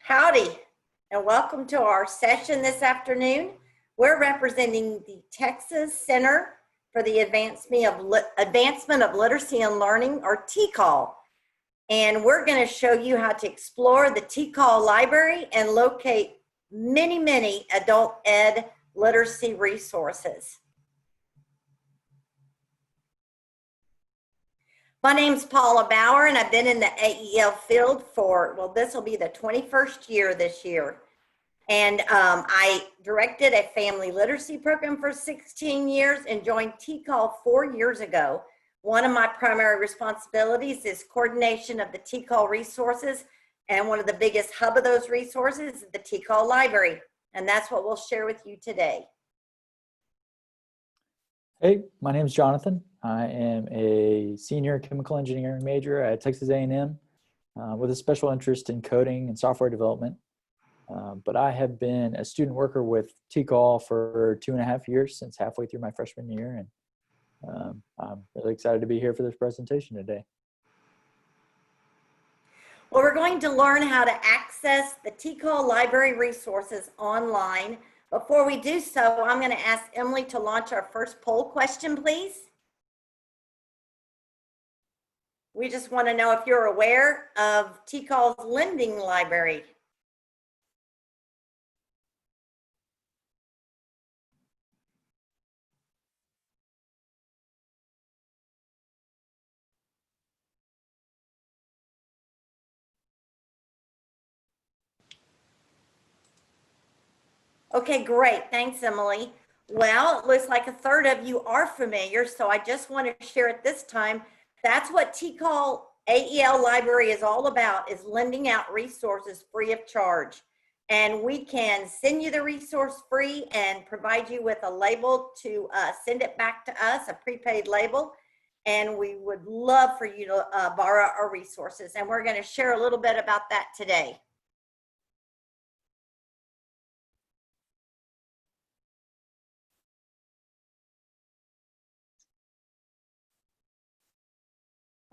Howdy, and welcome to our session this afternoon. We're representing the Texas Center for the Advancement of Literacy and Learning, or Tcall. And we're going to show you how to explore the Tcall library and locate many adult ed literacy resources. My name's Paula Bauer, and I've been in the AEL field for, well, this will be the 21st year this year. And I directed a family literacy program for 16 years and joined Tcall 4 years ago. One of my primary responsibilities is coordination of the Tcall resources, and one of the biggest hub of those resources is the Tcall library. And that's what we'll share with you today. Hey, my name is Jonathan. I am a senior chemical engineering major at Texas A&M with a special interest in coding and software development. But I have been a student worker with Tcall for 2.5 years, since halfway through my freshman year. And I'm really excited to be here for this presentation today. Well, we're going to learn how to access the Tcall library resources online. Before we do so, I'm going to ask Emily to launch our first poll question, please. We just want to know if you're aware of Tcall's lending library. Okay, great. Thanks, Emily. Well, it looks like a third of you are familiar, so I just want to share at this time, that's what Tcall AEL library is all about, is lending out resources free of charge. And we can send you the resource free and provide you with a label to send it back to us, a prepaid label. And we would love for you to borrow our resources. And we're going to share a little bit about that today.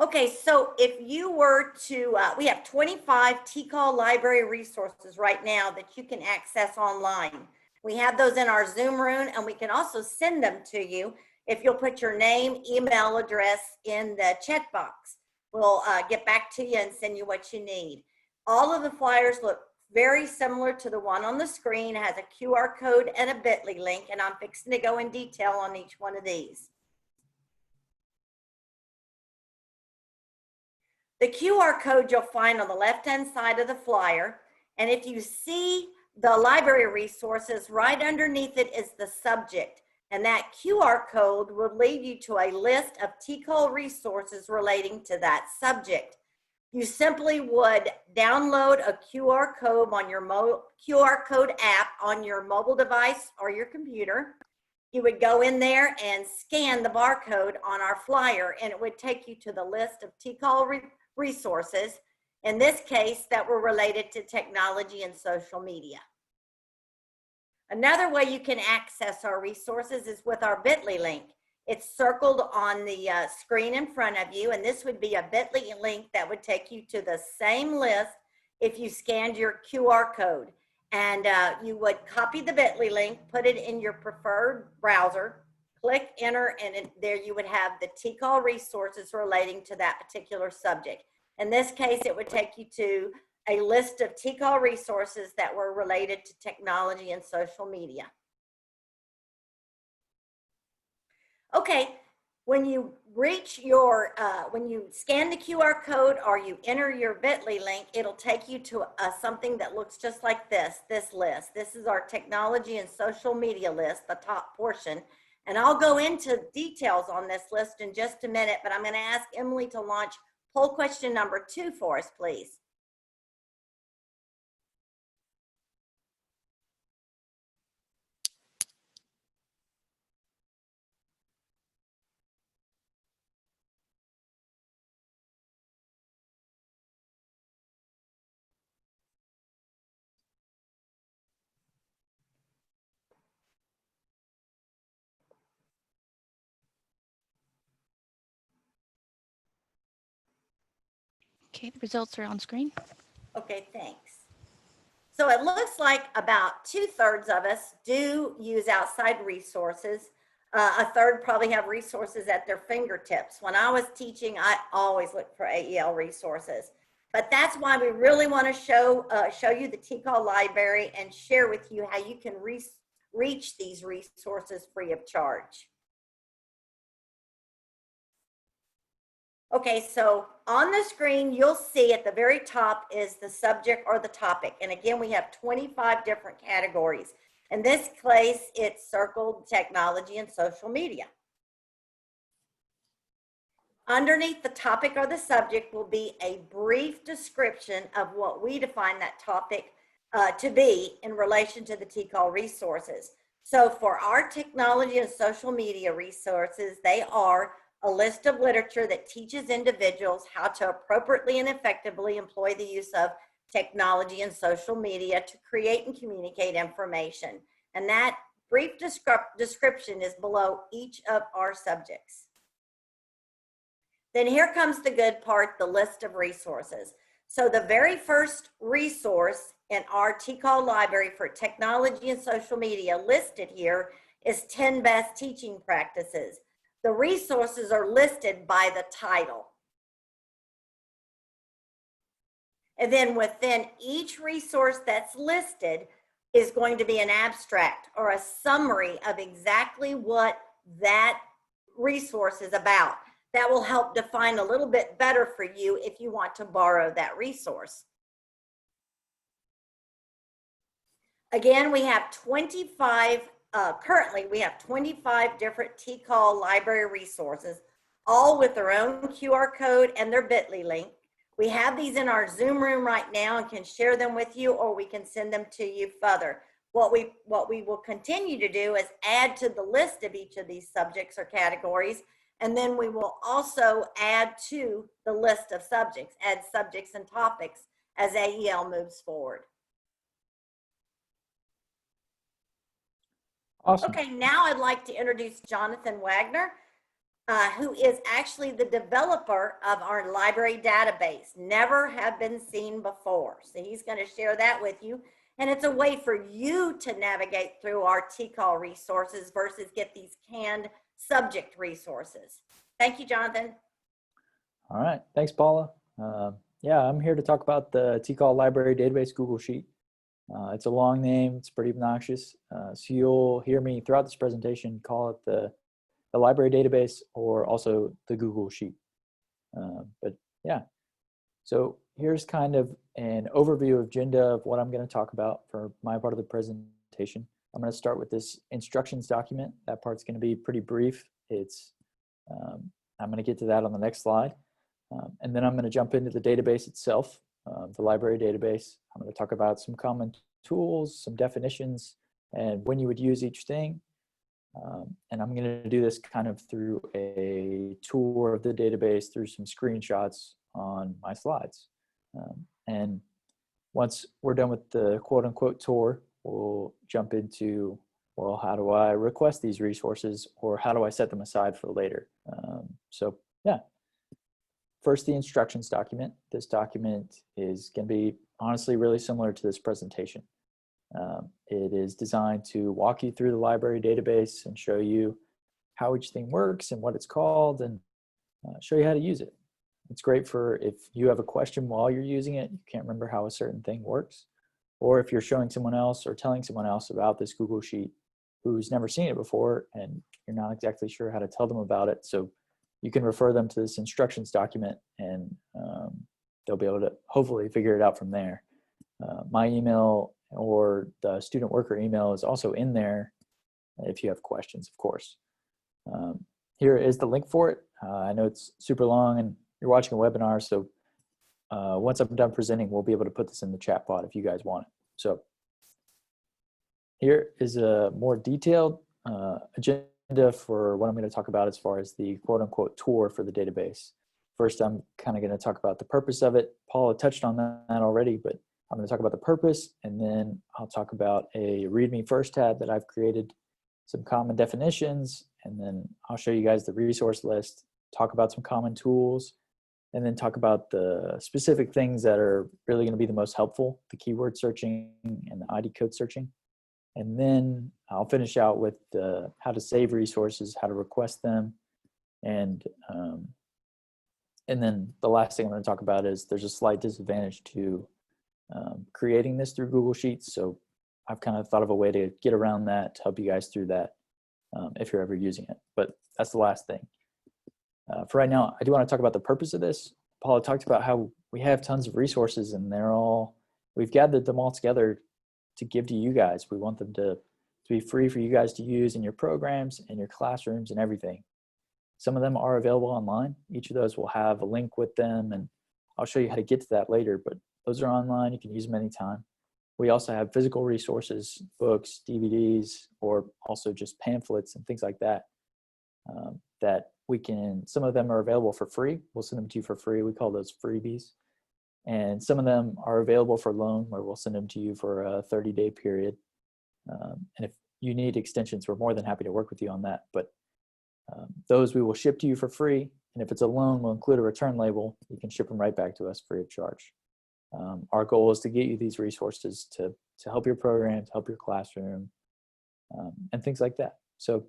Okay, so if you were to, we have 25 Tcall library resources right now that you can access online. We have those in our Zoom room, and we can also send them to you if you'll put your name, email address in the chat box. We'll get back to you and send you what you need. All of the flyers look very similar to the one on the screen. It has a QR code and a bit.ly link, and I'm fixing to go in detail on each one of these. The QR code you'll find on the left-hand side of the flyer. And if you see the library resources, right underneath it is the subject. And that QR code will lead you to a list of Tcall resources relating to that subject. You simply would download a QR code on your QR code app on your mobile device or your computer. You would go in there and scan the barcode on our flyer, and it would take you to the list of Tcall resources, in this case, that were related to technology and social media. Another way you can access our resources is with our bit.ly link. It's circled on the screen in front of you, and this would be a bit.ly link that would take you to the same list if you scanned your QR code. And you would copy the bit.ly link, put it in your preferred browser, click enter, and there you would have the Tcall resources relating to that particular subject. In this case, it would take you to a list of Tcall resources that were related to technology and social media. Okay, when you reach your, when you scan the QR code or you enter your bit.ly link, it'll take you to something that looks just like this list. This is our technology and social media list, the top portion. And I'll go into details on this list in just a minute, but I'm going to ask Emily to launch poll question number 2 for us, please. Okay, the results are on screen. Okay, thanks. So it looks like about 2/3 of us do use outside resources. A third probably have resources at their fingertips. When I was teaching, I always looked for AEL resources. But that's why we really want to show you the Tcall library and share with you how you can reach these resources free of charge. Okay, so on the screen, you'll see at the very top is the subject or the topic. And again, we have 25 different categories. In this case, it's circled technology and social media. Underneath the topic or the subject will be a brief description of what we define that topic to be in relation to the Tcall resources. So for our technology and social media resources, they are a list of literature that teaches individuals how to appropriately and effectively employ the use of technology and social media to create and communicate information. And that brief description is below each of our subjects. Then here comes the good part, the list of resources. So the very first resource in our Tcall library for technology and social media listed here is 10 best teaching practices. The resources are listed by the title. And then within each resource that's listed is going to be an abstract or a summary of exactly what that resource is about. That will help define a little bit better for you if you want to borrow that resource. Again, we have 25, currently we have 25 different Tcall library resources, all with their own QR code and their bit.ly link. We have these in our Zoom room right now and can share them with you, or we can send them to you further. What we will continue to do is add to the list of each of these subjects or categories, and then we will also add to the list of subjects, add subjects and topics as AEL moves forward. Awesome. Okay, now I'd like to introduce Jonathan Wagner, who is actually the developer of our library database, never have been seen before. So he's going to share that with you. And it's a way for you to navigate through our Tcall resources versus get these canned subject resources. Thank you, Jonathan. All right. Thanks, Paula. Yeah, I'm here to talk about the Tcall library database Google Sheet. It's a long name. It's pretty obnoxious. So you'll hear me throughout this presentation call it the library database or also the Google Sheet. But yeah, so here's kind of an overview agenda of what I'm going to talk about for my part of the presentation. I'm going to start with this instructions document. That part's going to be pretty brief. I'm going to get to that on the next slide. And then I'm going to jump into the database itself, the library database. I'm going to talk about some common tools, some definitions, and when you would use each thing. And I'm going to do this kind of through a tour of the database through some screenshots on my slides. And once we're done with the quote unquote tour, we'll jump into, well, how do I request these resources or how do I set them aside for later? So yeah, first the instructions document. This document is going to be honestly really similar to this presentation. It is designed to walk you through the library database and show you how each thing works and what it's called and show you how to use it. It's great for if you have a question while you're using it, you can't remember how a certain thing works, or if you're showing someone else or telling someone else about this Google Sheet who's never seen it before and you're not exactly sure how to tell them about it. So you can refer them to this instructions document and they'll be able to hopefully figure it out from there. My email or the student worker email is also in there if you have questions, of course. Here is the link for it. I know it's super long and you're watching a webinar, so once I'm done presenting, we'll be able to put this in the chat pod if you guys want it. So here is a more detailed agenda for what I'm going to talk about as far as the quote unquote tour for the database. First, I'm kind of going to talk about the purpose of it. Paula touched on that already, but I'm going to talk about the purpose, and then I'll talk about a README First tab that I've created, some common definitions, and then I'll show you guys the resource list, talk about some common tools, and then talk about the specific things that are really going to be the most helpful, the keyword searching and the ID code searching. And then I'll finish out with how to save resources, how to request them, and then the last thing I'm going to talk about is there's a slight disadvantage to creating this through Google Sheets. So I've kind of thought of a way to get around that to help you guys through that if you're ever using it. But that's the last thing. For right now, I do want to talk about the purpose of this. Paula talked about how we have tons of resources and we've gathered them all together to give to you guys. We want them to be free for you guys to use in your programs and your classrooms and everything. Some of them are available online. Each of those will have a link with them, and I'll show you how to get to that later, but those are online. You can use them anytime. We also have physical resources, books, DVDs, or also just pamphlets and things like that, some of them are available for free. We'll send them to you for free. We call those freebies. And some of them are available for loan, where we'll send them to you for a 30-day period. And if you need extensions, we're more than happy to work with you on that. But those we will ship to you for free. And if it's a loan, we'll include a return label. You can ship them right back to us free of charge. Our goal is to get you these resources to help your program, to help your classroom, and things like that. So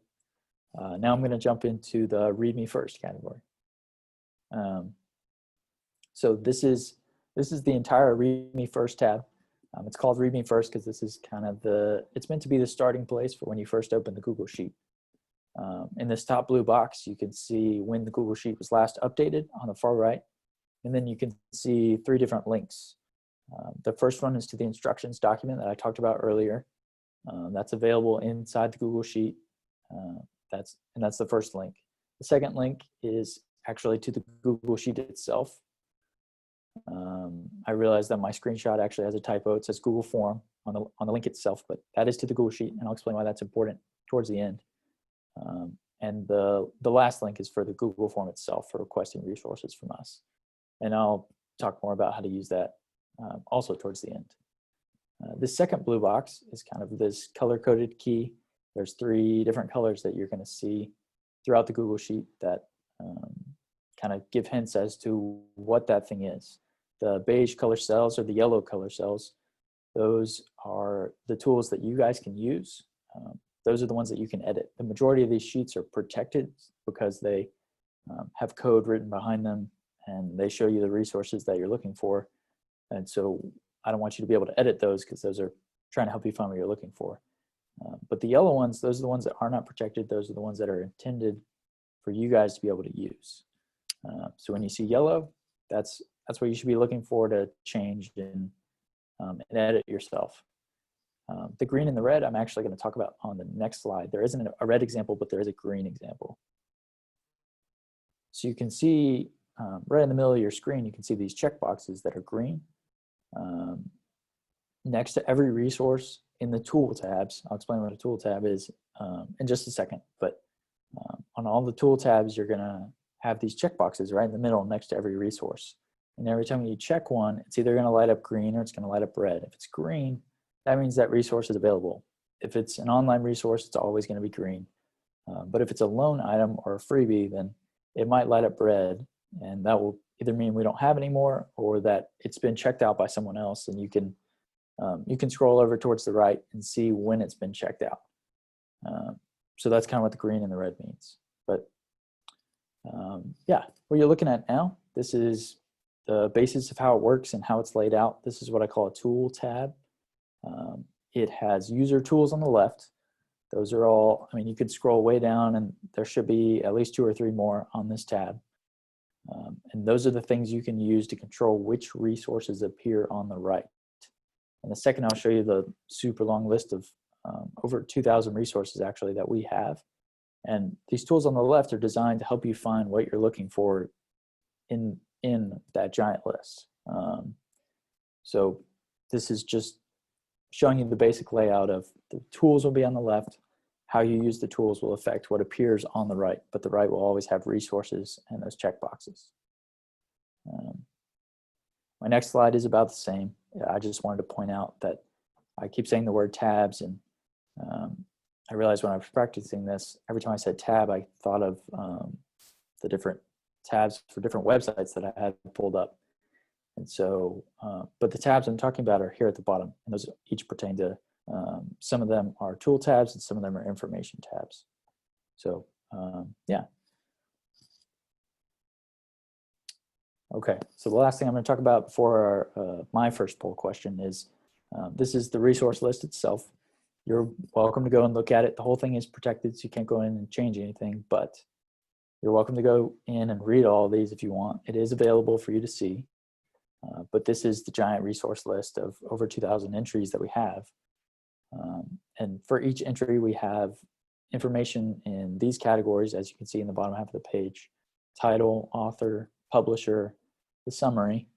now I'm going to jump into the Read Me First category. So this is the entire Read Me First tab. It's called Read Me First because this is kind of it's meant to be the starting place for when you first open the Google Sheet. In this top blue box, you can see when the Google Sheet was last updated on the far right. And then you can see 3 different links. The first one is to the instructions document that I talked about earlier. That's available inside the Google Sheet. That's the first link. The second link is actually to the Google Sheet itself. I realize that my screenshot actually has a typo. It says Google Form on the link itself, but that is to the Google Sheet, and I'll explain why that's important towards the end. And the last link is for the Google Form itself for requesting resources from us. And I'll talk more about how to use that also towards the end. The second blue box is kind of this color-coded key. There's 3 different colors that you're going to see throughout the Google Sheet that kind of give hints as to what that thing is. The beige color cells or the yellow color cells, those are the tools that you guys can use. Those are the ones that you can edit. The majority of these sheets are protected because they have code written behind them, and they show you the resources that you're looking for. And so I don't want you to be able to edit those because those are trying to help you find what you're looking for. But the yellow ones, those are the ones that are not protected. Those are the ones that are intended for you guys to be able to use. So when you see yellow, that's what you should be looking for to change and edit yourself. The green and the red, I'm actually going to talk about on the next slide. There isn't a red example, but there is a green example. So you can see right in the middle of your screen, you can see these checkboxes that are green. Next to every resource in the tool tabs, I'll explain what a tool tab is in just a second, but on all the tool tabs, you're going to have these checkboxes right in the middle next to every resource. And every time you check one, it's either going to light up green or it's going to light up red. If it's green, that means that resource is available. If it's an online resource, it's always going to be green. But if it's a loan item or a freebie, then it might light up red, and that will either mean we don't have any more or that it's been checked out by someone else, and you can scroll over towards the right and see when it's been checked out. So that's kind of what the green and the red means. But yeah, what you're looking at now, this is the basis of how it works and how it's laid out. This is what I call a tool tab. It has user tools on the left. Those are all, I mean, you could scroll way down and there should be at least 2 or 3 more on this tab. And those are the things you can use to control which resources appear on the right. In a second, I'll show you the super long list of over 2,000 resources actually that we have. And these tools on the left are designed to help you find what you're looking for in that giant list. So this is just showing you the basic layout of the tools will be on the left. How you use the tools will affect what appears on the right, but the right will always have resources and those checkboxes. My next slide is about the same. I just wanted to point out that I keep saying the word tabs, and I realized when I was practicing this, every time I said tab, I thought of the different tabs for different websites that I had pulled up. And so, but the tabs I'm talking about are here at the bottom, and those each pertain to, some of them are tool tabs and some of them are information tabs. So, yeah. Okay, so the last thing I'm going to talk about before my first poll question is, this is the resource list itself. You're welcome to go and look at it. The whole thing is protected, so you can't go in and change anything, but you're welcome to go in and read all of these if you want. It is available for you to see. But this is the giant resource list of over 2,000 entries that we have. And for each entry, we have information in these categories, as you can see in the bottom half of the page: title, author, publisher, the summary,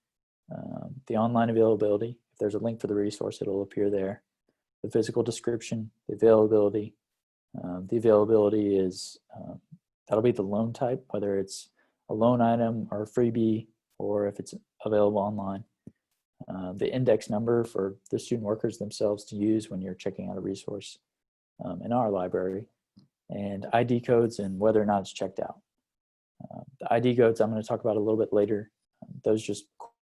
the online availability. If there's a link for the resource, it'll appear there. The physical description, the availability. The availability is, that'll be the loan type, whether it's a loan item or a freebie, or if it's available online. The index number for the student workers themselves to use when you're checking out a resource in our library, and ID codes and whether or not it's checked out. The ID codes I'm going to talk about a little bit later. Those just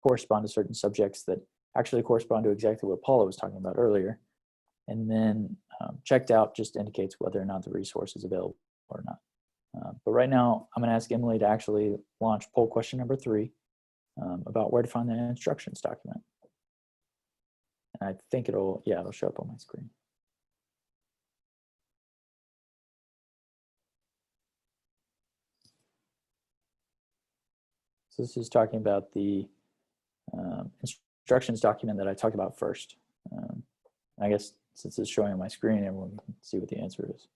correspond to certain subjects that actually correspond to exactly what Paula was talking about earlier. And then checked out just indicates whether or not the resource is available or not. But right now, I'm going to ask Emily to actually launch poll question number 3. About where to find the instructions document. And I think it'll show up on my screen. So this is talking about the instructions document that I talked about first. I guess since it's showing on my screen, everyone can see what the answer is.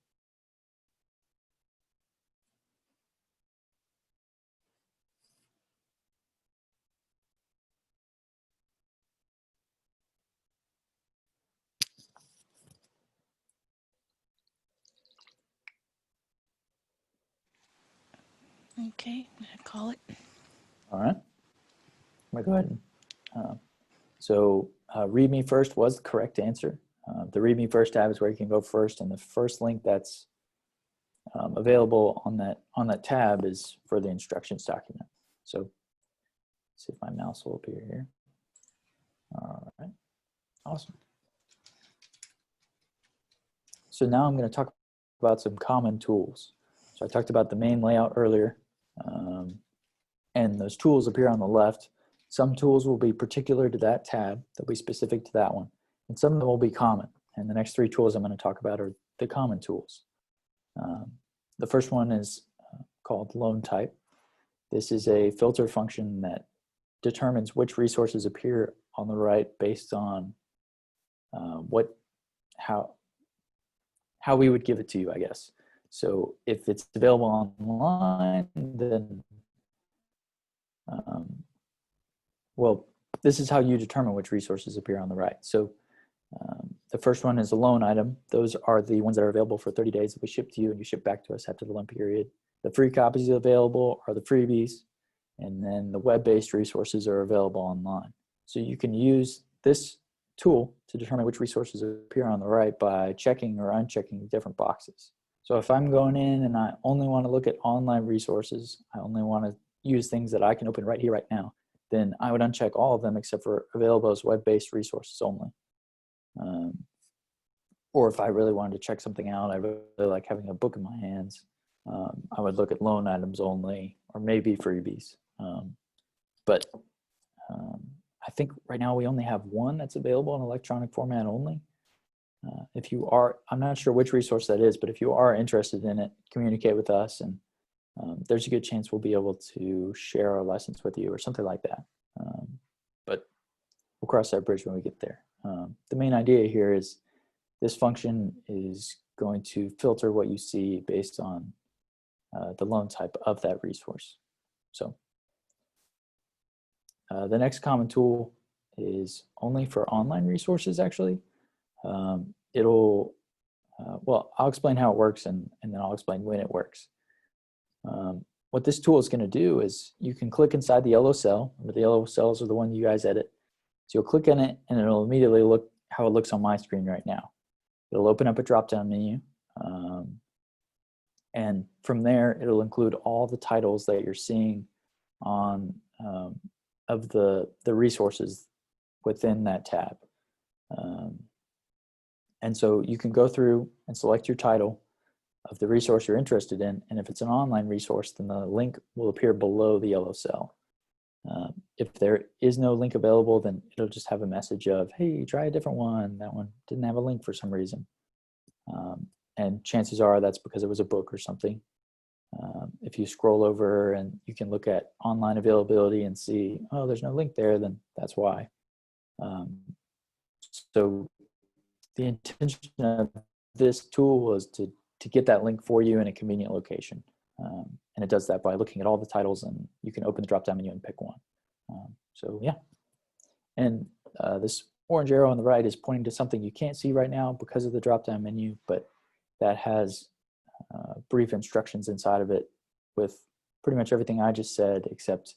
Okay, I'm gonna call it. All right. I'm gonna go ahead and read me first was the correct answer. The read me first tab is where you can go first, and the first link that's available on that tab is for the instructions document. So see if my mouse will appear here. All right, awesome. So now I'm going to talk about some common tools. So I talked about the main layout earlier, and those tools appear on the left. Some tools will be particular to that tab, they'll be specific to that one, and some of them will be common. And the next 3 tools I'm going to talk about are the common tools. The first one is called loan type. This is a filter function that determines which resources appear on the right based on how we would give it to you, I guess. So if it's available online, then well, this is how you determine which resources appear on the right. So the first one is a loan item. Those are the ones that are available for 30 days that we ship to you and you ship back to us after the loan period. The free copies available are the freebies, and then the web-based resources are available online. So you can use this tool to determine which resources appear on the right by checking or unchecking different boxes. So if I'm going in and I only want to look at online resources, I only want to use things that I can open right here, right now, then I would uncheck all of them except for available as web-based resources only. Or if I really wanted to check something out, I really like having a book in my hands, I would look at loan items only, or maybe freebies. But I think right now we only have one that's available in electronic format only. If you are, I'm not sure which resource that is, but if you are interested in it, communicate with us, and there's a good chance we'll be able to share our lessons with you or something like that. But we'll cross that bridge when we get there. The main idea here is this function is going to filter what you see based on the loan type of that resource. So the next common tool is only for online resources, actually. Well, I'll explain how it works, and then I'll explain when it works. What this tool is going to do is you can click inside the yellow cell, or the yellow cells are the one you guys edit. So you'll click on it, and it'll immediately look how it looks on my screen right now. It'll open up a drop-down menu. And from there, it'll include all the titles that you're seeing on of the resources within that tab. And so you can go through and select your title of the resource you're interested in. And if it's an online resource, then the link will appear below the yellow cell. If there is no link available, then it'll just have a message of, hey, try a different one. That one didn't have a link for some reason. And chances are that's because it was a book or something. If you scroll over and you can look at online availability and see, oh, there's no link there, then that's why. So the intention of this tool was to get that link for you in a convenient location. And it does that by looking at all the titles, and you can open the drop-down menu and pick one. So yeah. And this orange arrow on the right is pointing to something you can't see right now because of the drop-down menu, but that has brief instructions inside of it with pretty much everything I just said, except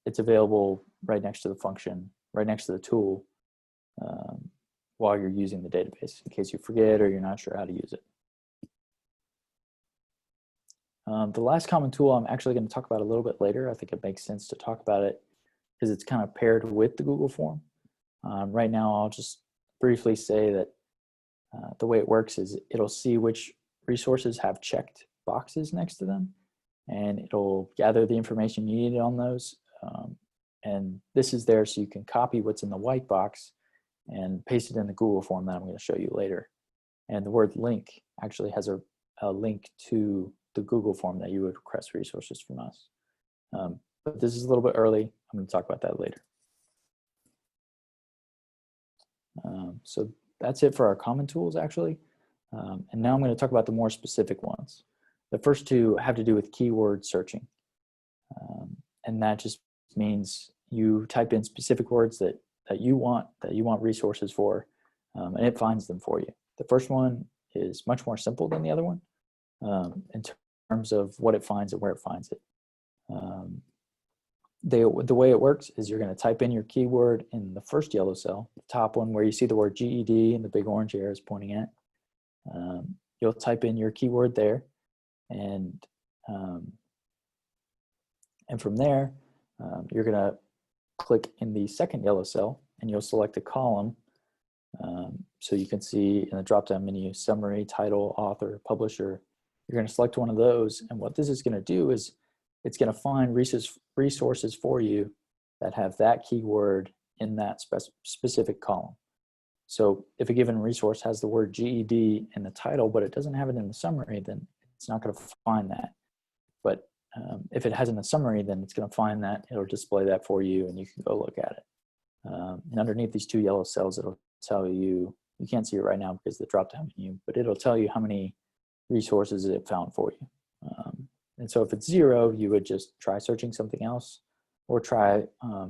it's available right next to the function, right next to the tool, while you're using the database, in case you forget or you're not sure how to use it. The last common tool I'm actually going to talk about a little bit later. I think it makes sense to talk about it because it's kind of paired with the Google form. Right now, I'll just briefly say that the way it works is it'll see which resources have checked boxes next to them, and it'll gather the information you need on those. And this is there so you can copy what's in the white box and paste it in the Google form that I'm going to show you later. And the word link actually has a link to the Google form that you would request resources from us. But this is a little bit early. I'm going to talk about that later. So that's it for our common tools, actually. And now I'm going to talk about the more specific ones. The first two have to do with keyword searching. And that just means you type in specific words that you want resources for, and it finds them for you. The first one is much more simple than the other one in terms of what it finds and where it finds it. The way it works is you're going to type in your keyword in the first yellow cell, the top one where you see the word GED and the big orange arrow is pointing at. You'll type in your keyword there, and from there, you're going to click in the second yellow cell, and you'll select a column. So you can see in the drop-down menu, summary, title, author, publisher. You're going to select one of those, and what this is going to do is it's going to find resources for you that have that keyword in that specific column. So if a given resource has the word GED in the title, but it doesn't have it in the summary, then it's not going to find that. But if it has in the summary, then it's going to find that. It'll display that for you, and you can go look at it. And underneath these two yellow cells, it'll tell you, you can't see it right now because of the drop-down menu, but it'll tell you how many resources it found for you. And so if it's 0, you would just try searching something else or try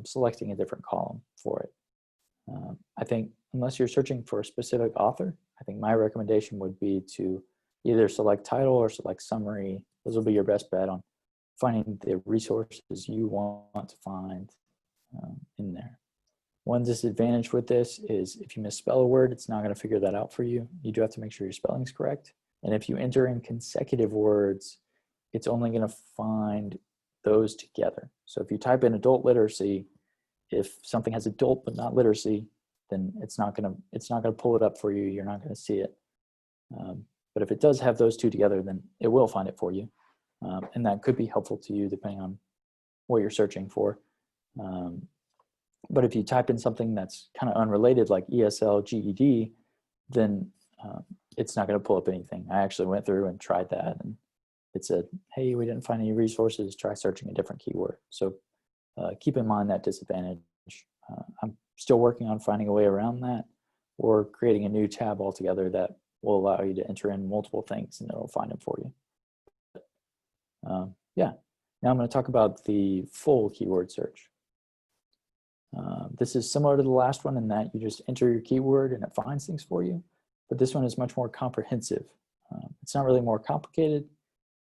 selecting a different column for it. I think unless you're searching for a specific author, I think my recommendation would be to either select title or select summary. Those will be your best bet on finding the resources you want to find in there. One disadvantage with this is if you misspell a word, it's not going to figure that out for you. You do have to make sure your spelling's correct. And if you enter in consecutive words, it's only going to find those together. So if you type in adult literacy, if something has adult but not literacy, then it's not going to pull it up for you. You're not going to see it. But if it does have those two together, then it will find it for you. And that could be helpful to you depending on what you're searching for. But if you type in something that's kind of unrelated, like ESL, GED, then it's not going to pull up anything. I actually went through and tried that, and it said, hey, we didn't find any resources. Try searching a different keyword. So keep in mind that disadvantage. I'm still working on finding a way around that, or creating a new tab altogether that will allow you to enter in multiple things and it'll find them for you. Yeah, now I'm going to talk about the full keyword search. This is similar to the last one in that you just enter your keyword and it finds things for you, but this one is much more comprehensive. It's not really more complicated,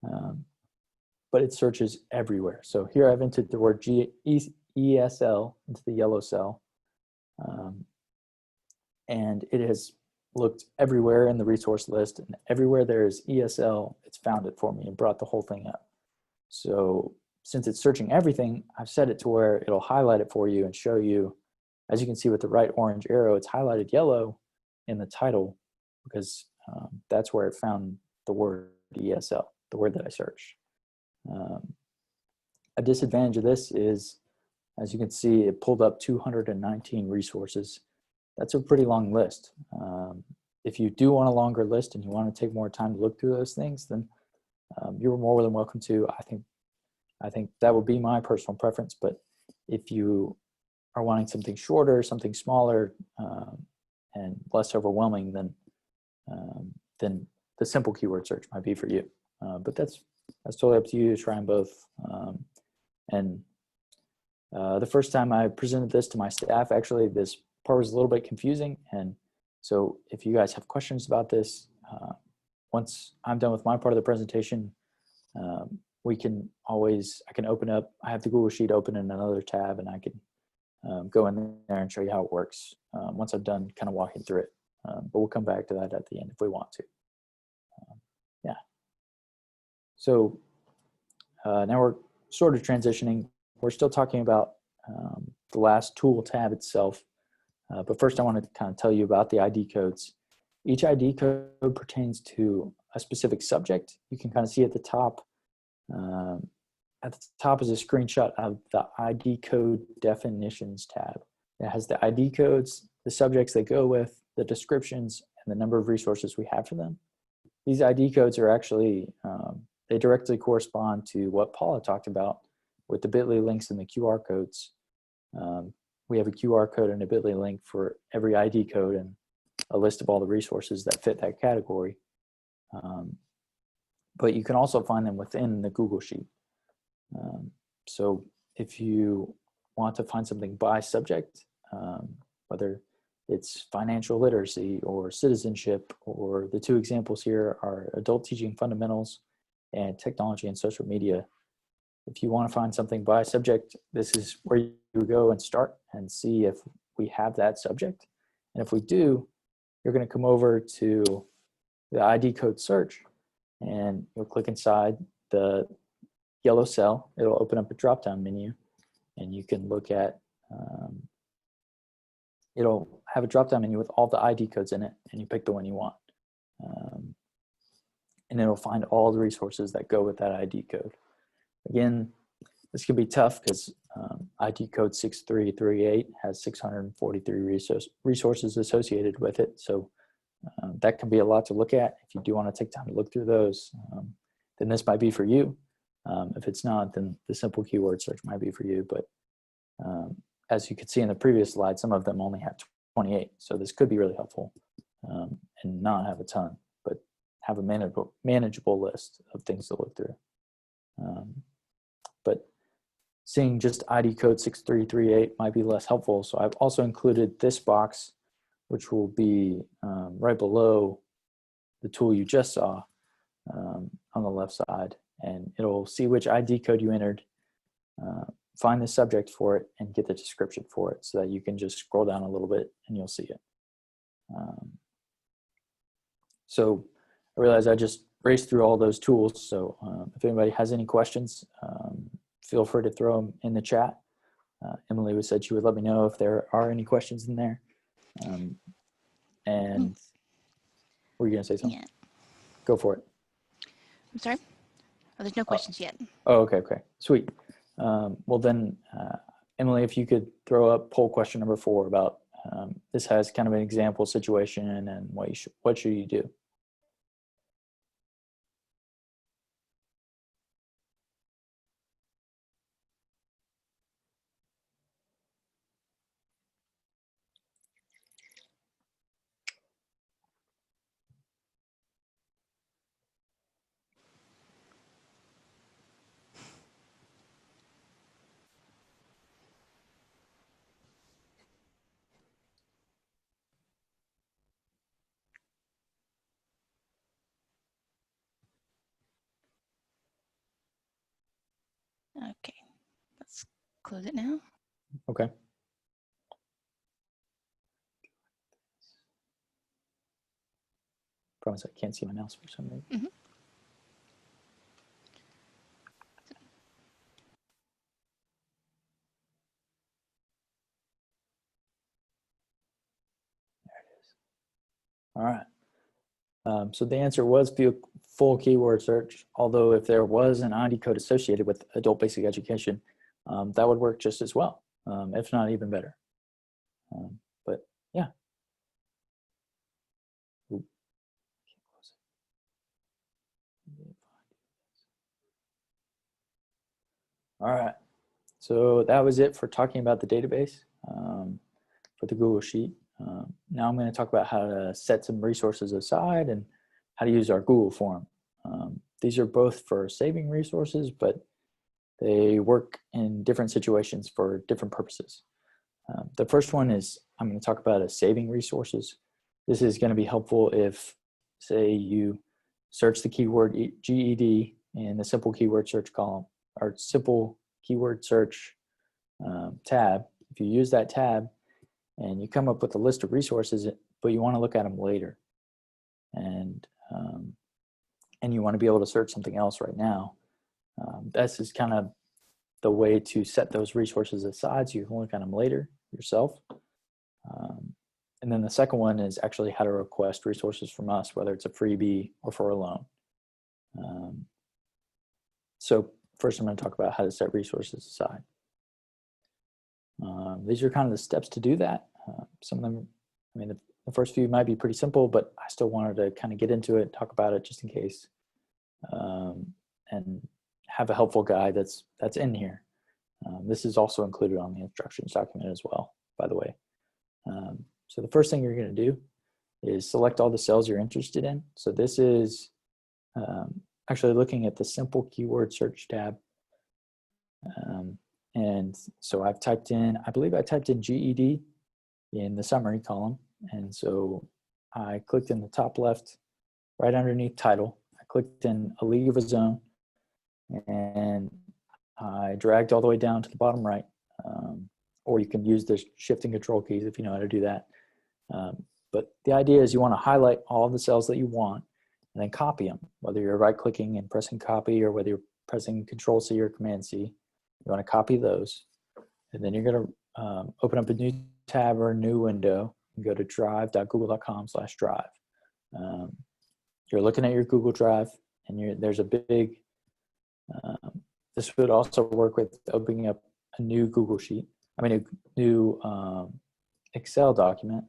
but it searches everywhere. So here I've entered the word ESL into the yellow cell, and it has looked everywhere in the resource list, and everywhere there is ESL, it's found it for me and brought the whole thing up. So since it's searching everything, I've set it to where it'll highlight it for you and show you, as you can see with the right orange arrow, it's highlighted yellow in the title because that's where it found the word ESL, the word that I searched. A disadvantage of this is, as you can see, it pulled up 219 resources. That's a pretty long list. If you do want a longer list and you want to take more time to look through those things, then you're more than welcome to. I think that would be my personal preference, but if you are wanting something shorter, something smaller, and less overwhelming, then the simple keyword search might be for you. But that's totally up to you to try them both. The first time I presented this to my staff, actually, this part was a little bit confusing. And so if you guys have questions about this, once I'm done with my part of the presentation, I can open up, I have the Google Sheet open in another tab, and I can go in there and show you how it works once I'm done kind of walking through it. But we'll come back to that at the end if we want to. Yeah. So now we're sort of transitioning. We're still talking about the last tool tab itself. But first I want to kind of tell you about the ID codes. Each ID code pertains to a specific subject. You can kind of see at the top. At the top is a screenshot of the ID code definitions tab. It has the ID codes, the subjects they go with, the descriptions, and the number of resources we have for them. These ID codes are actually, they directly correspond to what Paula talked about with the bit.ly links and the QR codes. We have a QR code and a bit.ly link for every ID code and a list of all the resources that fit that category. But you can also find them within the Google Sheet. So if you want to find something by subject, whether it's financial literacy or citizenship, or the two examples here are adult teaching fundamentals and technology and social media. If you want to find something by subject, this is where you go and start and see if we have that subject. And if we do, you're going to come over to the ID code search, and you'll click inside the yellow cell. It'll open up a drop-down menu, and you can look at, it'll have a drop-down menu with all the ID codes in it, and you pick the one you want. And it'll find all the resources that go with that ID code. Again, this can be tough because ID code 6338 has 643 resources associated with it. So that can be a lot to look at. If you do want to take time to look through those, then this might be for you. If it's not, then the simple keyword search might be for you. But as you could see in the previous slide, some of them only have 28. So this could be really helpful and not have a ton, but have a manageable list of things to look through. But seeing just ID code 6338 might be less helpful. So I've also included this box, which will be right below the tool you just saw on the left side. And it'll see which ID code you entered, find the subject for it, and get the description for it so that you can just scroll down a little bit and you'll see it. So I realize I just raced through all those tools. So if anybody has any questions, feel free to throw them in the chat. Emily said she would let me know if there are any questions in there. And were you going to say something? Yeah. Go for it. I'm sorry? Oh, there's no questions yet. Oh, okay, sweet. Well then, Emily, if you could throw up poll question number 4 about this has kind of an example situation and what should you do? Okay, let's close it now. Okay. promise I can't see my mouse for some reason. Mhm. All right. So the answer was full keyword search, although if there was an ID code associated with adult basic education, that would work just as well, if not even better. But yeah. Ooh. All right. So that was it for talking about the database for the Google Sheet. Now I'm going to talk about how to set some resources aside and how to use our Google form. These are both for saving resources, but they work in different situations for different purposes. The first one is I'm going to talk about as saving resources. This is going to be helpful if, say, you search the keyword GED in the simple keyword search column or simple keyword search tab. If you use that tab and you come up with a list of resources, but you want to look at them later, and you want to be able to search something else right now, this is kind of the way to set those resources aside so you can look at them later yourself. And then the second one is actually how to request resources from us, whether it's a freebie or for a loan. So first I'm going to talk about how to set resources aside. These are kind of the steps to do that. Some of them, I mean, the first few might be pretty simple, but I still wanted to kind of get into it, talk about it just in case, and have a helpful guide that's in here. This is also included on the instructions document as well, by the way. So the first thing you're going to do is select all the cells you're interested in. So this is actually looking at the simple keyword search tab. And so I've typed in, I believe I typed in GED in the summary column. And so I clicked in the top left, right underneath title. I clicked in a league of its own, and I dragged all the way down to the bottom right. Or you can use the shift and control keys if you know how to do that. But the idea is you want to highlight all the cells that you want and then copy them, whether you're right clicking and pressing copy or whether you're pressing Control C or Command C. You want to copy those, and then you're going to open up a new tab or a new window and go to drive.google.com/drive. You're looking at your Google Drive, and there's a big, this would also work with opening up a new Google Sheet, a new Excel document.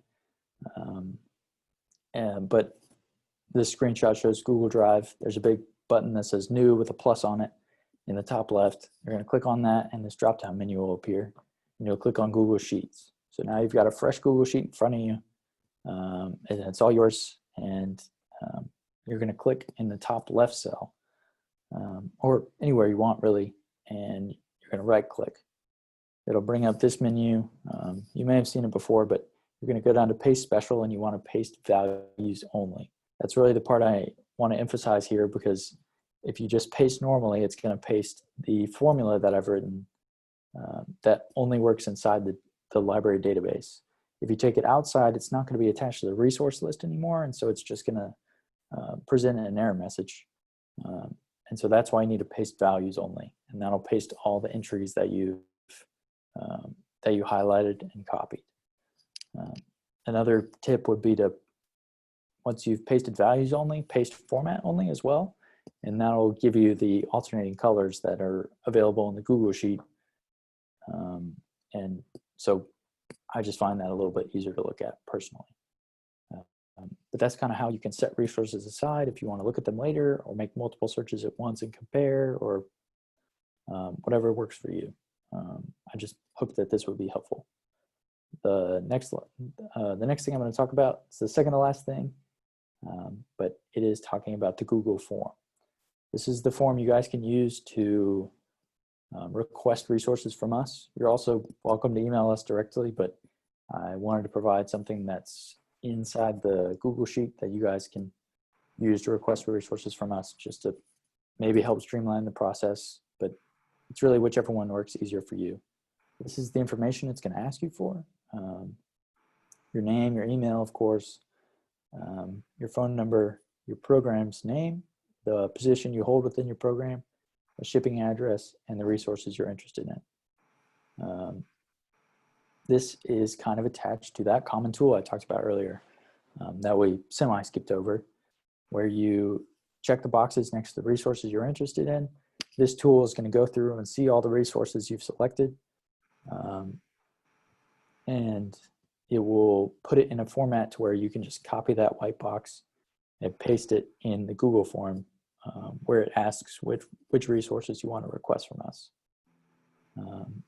But this screenshot shows Google Drive. There's a big button that says new with a plus on it in the top left. You're going to click on that, and this drop-down menu will appear, and you'll click on Google Sheets. So now you've got a fresh Google Sheet in front of you, and it's all yours, and you're going to click in the top left cell, or anywhere you want really, and you're going to right-click. It'll bring up this menu. You may have seen it before, but you're going to go down to Paste Special, and you want to paste values only. That's really the part I want to emphasize here, because if you just paste normally, it's going to paste the formula that I've written that only works inside the library database. If you take it outside, it's not going to be attached to the resource list anymore, and so it's just going to present an error message. And so that's why you need to paste values only, and that'll paste all the entries that you highlighted and copied. Another tip would be to, once you've pasted values only, paste format only as well, and that'll give you the alternating colors that are available in the Google Sheet. And so I just find that a little bit easier to look at personally. But that's kind of how you can set resources aside if you want to look at them later or make multiple searches at once and compare, or whatever works for you. I just hope that this would be helpful. The next thing I'm going to talk about is the second to last thing, but it is talking about the Google form. This is the form you guys can use to request resources from us. You're also welcome to email us directly, but I wanted to provide something that's inside the Google Sheet that you guys can use to request resources from us, just to maybe help streamline the process, but it's really whichever one works easier for you. This is the information it's going to ask you for. Your name, your email, of course, your phone number, your program's name, the position you hold within your program, the shipping address, and the resources you're interested in. This is kind of attached to that common tool I talked about earlier that we semi-skipped over, where you check the boxes next to the resources you're interested in. This tool is going to go through and see all the resources you've selected, and it will put it in a format to where you can just copy that white box and paste it in the Google form where it asks which resources you want to request from us.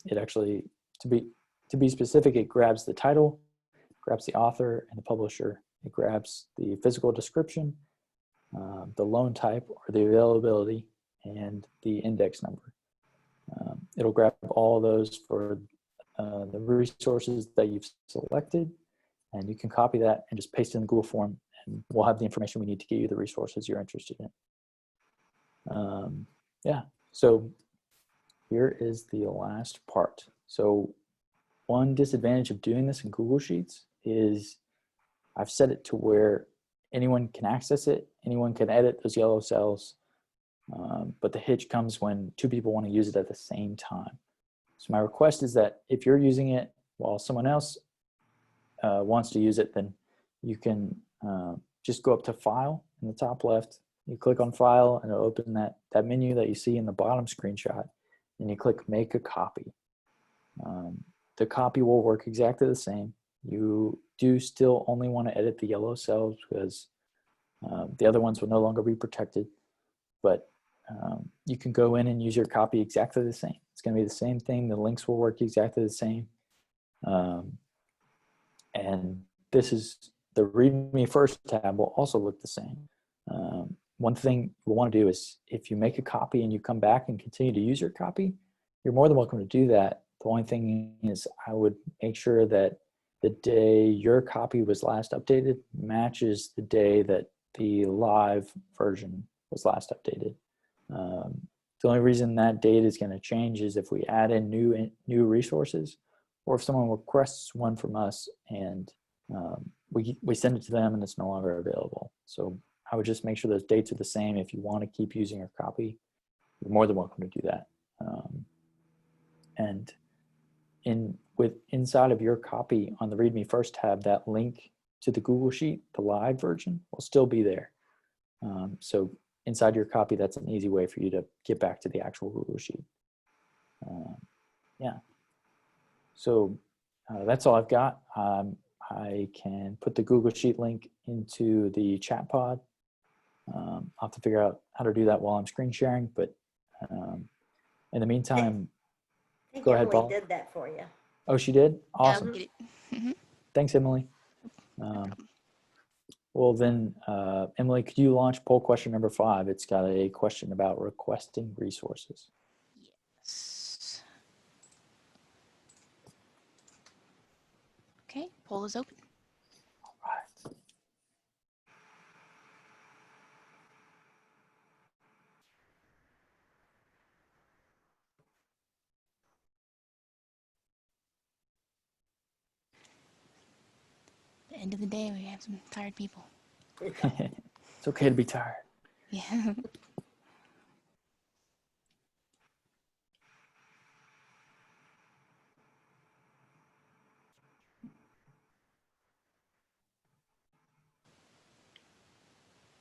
It actually, to be specific, it grabs the title, grabs the author and the publisher. It grabs the physical description, the loan type or the availability, and the index number. It'll grab all those for the resources that you've selected, and you can copy that and just paste it in the Google form, and we'll have the information we need to get you the resources you're interested in. Yeah, so here is the last part. So one disadvantage of doing this in Google Sheets is I've set it to where anyone can access it, anyone can edit those yellow cells, but the hitch comes when two people want to use it at the same time. So my request is that if you're using it while someone else wants to use it, then you can just go up to File in the top left. You click on File, and it'll open that menu that you see in the bottom screenshot, and you click Make a Copy. The copy will work exactly the same. You do still only want to edit the yellow cells because the other ones will no longer be protected, but you can go in and use your copy exactly the same. It's going to be the same thing. The links will work exactly the same. And this is the README First tab will also look the same. One thing you want to do is if you make a copy and you come back and continue to use your copy, you're more than welcome to do that. The only thing is I would make sure that the day your copy was last updated matches the day that the live version was last updated. The only reason that date is going to change is if we add in new resources, or if someone requests one from us and we send it to them and it's no longer available. So I would just make sure those dates are the same. If you want to keep using your copy, you're more than welcome to do that. And inside of your copy on the README First tab, that link to the Google Sheet, the live version, will still be there. So inside your copy, that's an easy way for you to get back to the actual Google Sheet. Yeah. So that's all I've got. I can put the Google Sheet link into the chat pod. I'll have to figure out how to do that while I'm screen sharing, but in the meantime, I think go ahead, Emily Paul. did that for you. Oh, she did? Awesome. Get it. Thanks, Emily. Well, then, Emily, could you launch poll question number 5? It's got a question about requesting resources. Yes. Okay, poll is open. All right. At the end of the day, we have some tired people. It's okay to be tired. Yeah.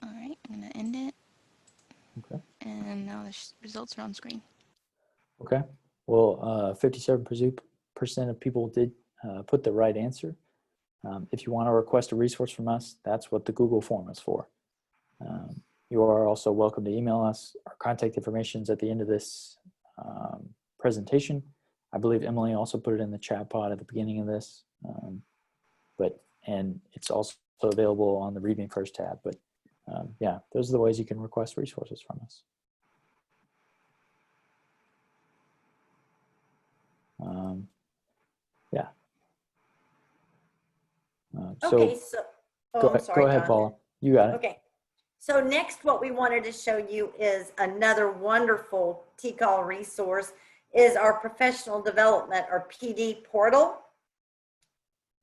All right, I'm gonna end it. Okay. And now the results are on screen. Okay. Well, 57% of people did put the right answer. If you want to request a resource from us, that's what the Google form is for. You are also welcome to email us. Our contact information is at the end of this presentation. I believe Emily also put it in the chat pod at the beginning of this, and it's also available on the README First tab. But yeah, those are the ways you can request resources from us. Yeah. Okay, so, go I'm sorry, ahead, Jonathan. Paula. You got it. Okay. So next, what we wanted to show you is another wonderful Tcall resource is our professional development or PD portal.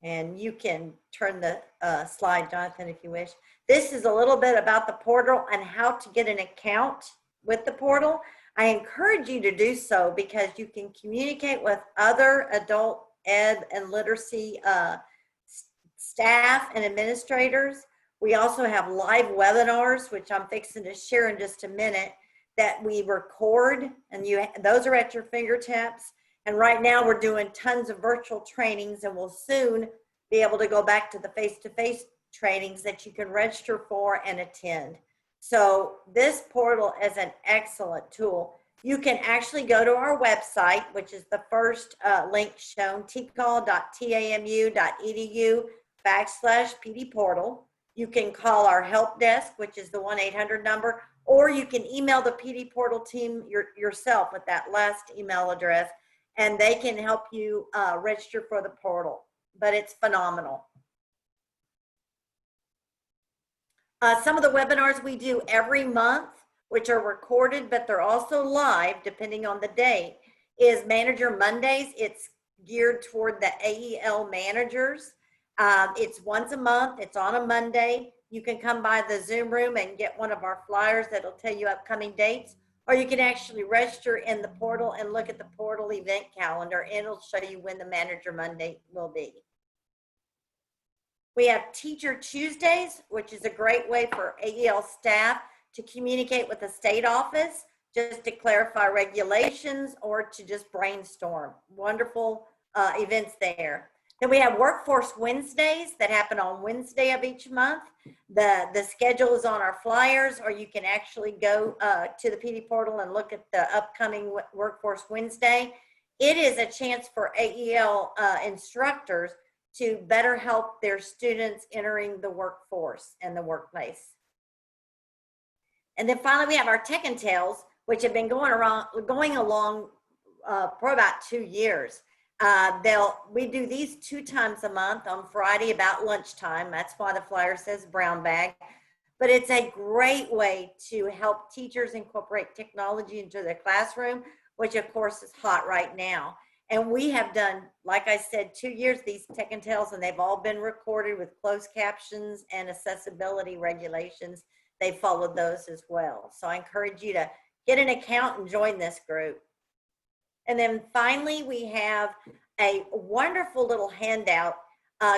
And you can turn the slide, Jonathan, if you wish. This is a little bit about the portal and how to get an account with the portal. I encourage you to do so because you can communicate with other adult ed and literacy staff and administrators. We also have live webinars, which I'm fixing to share in just a minute, that we record, and those are at your fingertips. And right now we're doing tons of virtual trainings, and we'll soon be able to go back to the face-to-face trainings that you can register for and attend. So this portal is an excellent tool. You can actually go to our website, which is the first link shown, tcall.tamu.edu/PD portal. You can call our help desk, which is the 1-800 number, or you can email the PD portal team yourself with that last email address, and they can help you register for the portal. But it's phenomenal. Some of the webinars we do every month, which are recorded, but they're also live depending on the day, is Manager Mondays. It's geared toward the AEL managers. It's once a month. It's on a Monday. You can come by the Zoom room and get one of our flyers that'll tell you upcoming dates, or you can actually register in the portal and look at the portal event calendar, and it'll show you when the Manager Monday will be. We have Teacher Tuesdays, which is a great way for AEL staff to communicate with the state office, just to clarify regulations or to just brainstorm. Wonderful events there. Then we have Workforce Wednesdays that happen on Wednesday of each month. The schedule is on our flyers, or you can actually go to the PD portal and look at the upcoming Workforce Wednesday. It is a chance for AEL instructors to better help their students entering the workforce and the workplace. And then finally, we have our Tech and Tales, which have been going along for about 2 years. We do these 2 times a month on Friday about lunchtime. That's why the flyer says brown bag. But it's a great way to help teachers incorporate technology into their classroom, which of course is hot right now. And we have done, like I said, 2 years, these Tech and Tales, and they've all been recorded with closed captions and accessibility regulations. They followed those as well. So I encourage you to get an account and join this group. And then finally, we have a wonderful little handout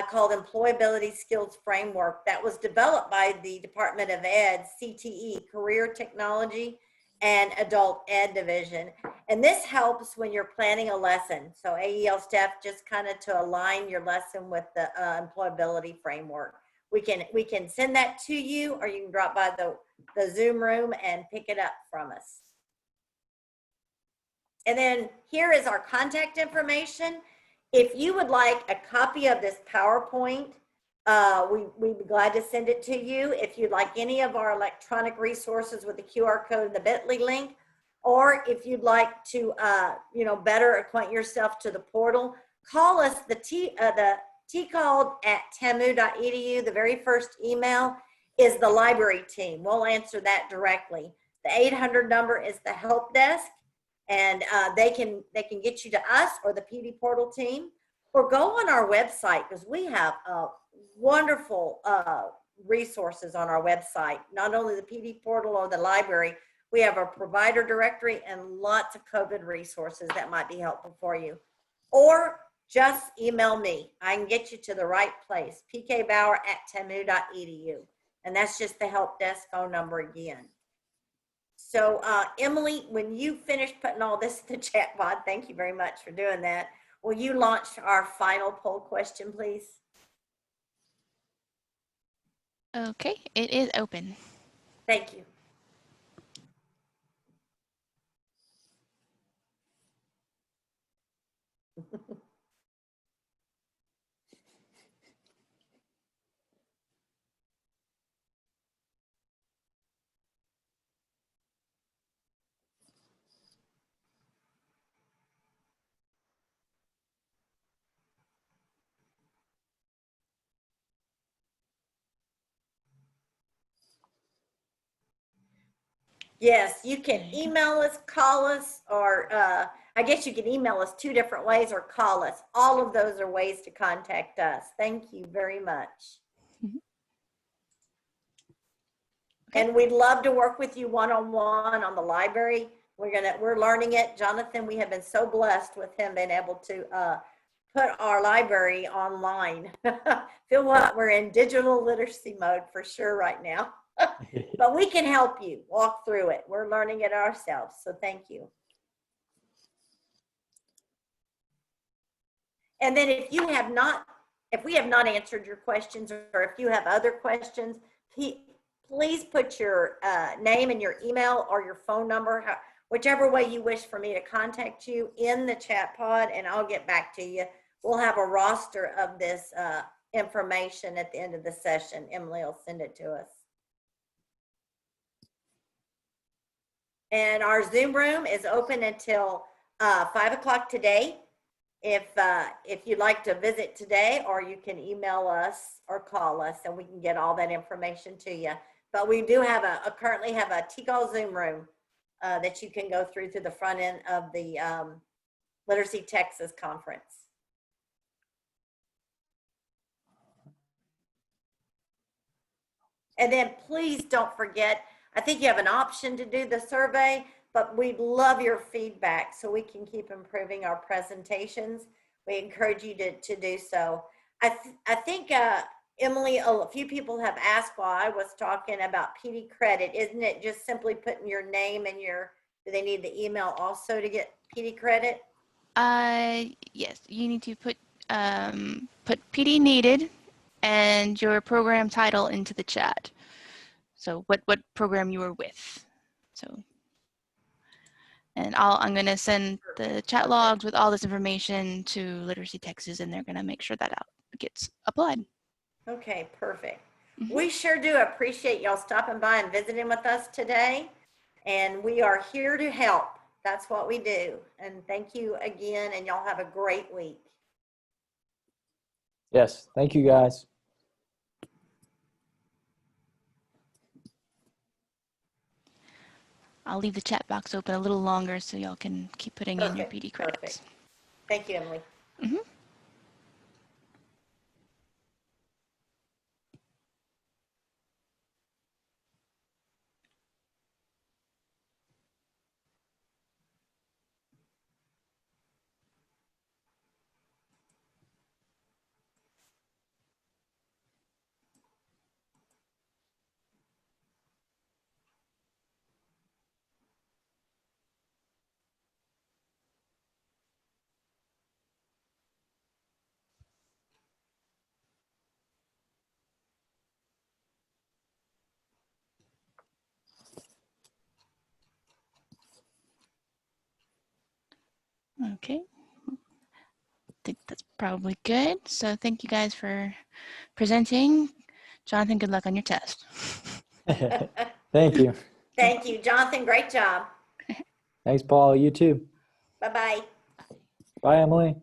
called Employability Skills Framework that was developed by the Department of Ed, CTE, Career Technology and Adult Ed Division. And this helps when you're planning a lesson. So AEL staff, just kind of to align your lesson with the employability framework. We can send that to you, or you can drop by the Zoom room and pick it up from us. And then here is our contact information. If you would like a copy of this PowerPoint, we'd be glad to send it to you. If you'd like any of our electronic resources with the QR code and the bit.ly link, or if you'd like to better acquaint yourself to the portal, call us. The Tcall@tamu.edu. The very first email is the library team. We'll answer that directly. The 800 number is the help desk, and they can get you to us or the PD portal team, or go on our website, because we have wonderful resources on our website. Not only the PD portal or the library, we have a provider directory and lots of COVID resources that might be helpful for you. Or just email me. I can get you to the right place, pkbauer@tamu.edu. And that's just the help desk phone number again. So Emily, when you finish putting all this in the chat pod, thank you very much for doing that. Will you launch our final poll question, please? Okay, it is open. Thank you. Yes, you can email us, call us, or I guess you can email us 2 different ways or call us. All of those are ways to contact us. Thank you very much. Mhm. Okay. And we'd love to work with you one-on-one on the library. We're learning it. Jonathan, we have been so blessed with him being able to put our library online. Feel what? We're in digital literacy mode for sure right now. But we can help you walk through it. We're learning it ourselves. So thank you. And then if we have not answered your questions, or if you have other questions, please put your name and your email or your phone number, whichever way you wish for me to contact you, in the chat pod, and I'll get back to you. We'll have a roster of this information at the end of the session. Emily will send it to us. And our Zoom room is open until 5 o'clock today. If you'd like to visit today, or you can email us or call us, and we can get all that information to you. But we do have currently have a Tcall Zoom room that you can go through the front end of the Literacy Texas conference. And then please don't forget, I think you have an option to do the survey, but we'd love your feedback so we can keep improving our presentations. We encourage you to do so. I think, Emily, a few people have asked while I was talking about PD credit. Isn't it just simply putting your name and do they need the email also to get PD credit? Yes, you need to put PD needed and your program title into the chat. So what program you were with. So, and I'm going to send the chat logs with all this information to Literacy Texas, and they're going to make sure that gets applied. Okay, perfect. Mm-hmm. We sure do appreciate y'all stopping by and visiting with us today. And we are here to help. That's what we do. And thank you again, and y'all have a great week. Yes, thank you guys. I'll leave the chat box open a little longer so y'all can keep putting in your PD credits. Perfect. Thank you, Emily. Mm-hmm. Okay. I think that's probably good. So thank you guys for presenting. Jonathan, good luck on your test. Thank you. Thank you, Jonathan. Great job. Thanks, Paul. You too. Bye-bye. Bye, Emily.